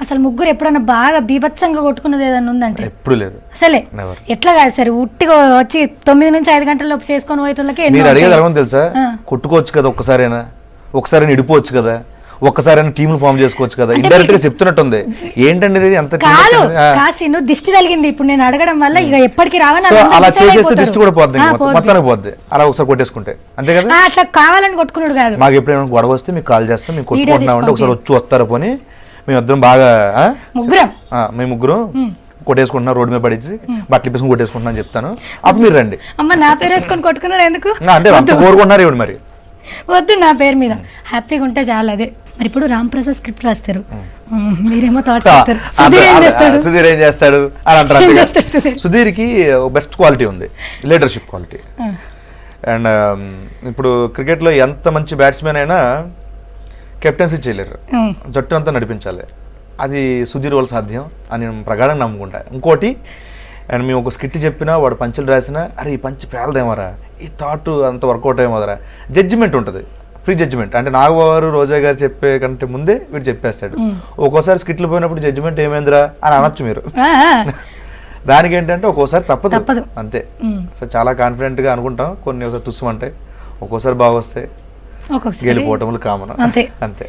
అసలు ముగ్గురు ఎప్పుడన్నా బాగా బీభత్సంగా కొట్టుకున్నది ఏదన్నా ఉందంటే ఎప్పుడు లేదు అసలే ఎట్లా కాదు సరే ఉట్టిగా వచ్చి 9 నుంచి 5 గంటల లోపు చేసుకొని పోయేటోళ్ళకి మీరు అడిగేది ఎలా తెలుసా, కొట్టుకోవచ్చు కదా ఒక్కసారి ఇడిపోవచ్చు కదా, ఒక్కసారైనా టీంలు ఫామ్ చేసుకోవచ్చు కదా, ఇండైరెక్ట్ గా చెప్తున్నట్టుంది. ఏంటండి ఇది ఎంత కాదు కాసిను దిష్టి తగిలింది ఇప్పుడు నేను అడగడం వల్ల ఇక ఎప్పటికి రావాలి అలా చేసేస్తే దిష్టి కూడా పోద్ది, మొత్తానికి పోద్ది అలా ఒకసారి కొట్టేసుకుంటే, అంతే కదా. అట్లా కావాలని కొట్టుకున్నాడు కాదు. మాకు ఎప్పుడైనా గొడవ వస్తే మీకు కాల్ చేస్తాం, మేము కొట్టుకుంటున్నామంటే ఒకసారి వచ్చి వస్తారా పోనీ, మేము ఇద్దరం బాగా మేము ముగ్గురు కొట్టేసుకుంటున్నాం, రోడ్డు మీద పడిచి బట్టలు వేసుకుని కొట్టేసుకుంటున్నా అని చెప్తాను, అప్పుడు మీరు రండి. అమ్మ నా పేరు వేసుకొని కొట్టుకున్నారు ఎందుకు అంటే అంత కోరుకుంటున్నారు ఇవ్వండి మరి, వద్దు నా పేరు మీద హ్యాపీగా ఉంటే చాలా. అదే మరి ఇప్పుడు రామ్ ప్రసాద్ స్క్రిప్ట్ రాస్తారు, మీరేమో థాట్స్ చెప్తారు. సుధీర్ ఏం చేస్తాడు అని అంటారు. సుధీర్కి బెస్ట్ క్వాలిటీ ఉంది, లీడర్షిప్ క్వాలిటీ. అండ్ ఇప్పుడు క్రికెట్లో ఎంత మంచి బ్యాట్స్మెన్ అయినా కెప్టెన్సీ చేయలేరు, జట్టు అంతా నడిపించాలి. అది సుధీర్ వల్ల సాధ్యం అని నేను ప్రగాఢంగా నమ్ముకుంటా. ఇంకోటి, అండ్ మేము ఒక స్కిట్ చెప్పినా వాడు పంచులు రాసినా, అరే ఈ పంచి పేలదేమరా, ఈ థాట్ అంత వర్కౌట్ ఏమోదరా, జడ్జిమెంట్ ఉంటుంది, ప్రీ జడ్జిమెంట్. అంటే నాగబాబు రోజా గారు చెప్పే కంటే ముందే వీడు చెప్పేస్తాడు. ఒక్కోసారి స్కిట్లు పోయినప్పుడు జడ్జిమెంట్ ఏమైందిరా అని అనొచ్చు మీరు. దానికి ఏంటంటే ఒక్కోసారి తప్పదు అంతే. సో చాలా కాన్ఫిడెంట్ గా అనుకుంటాం, కొన్ని ఒకసారి తుస్సుమంటాయి, ఒక్కోసారి బాగా వస్తాయి, గెలిపోవటములు కామన్ అంతే.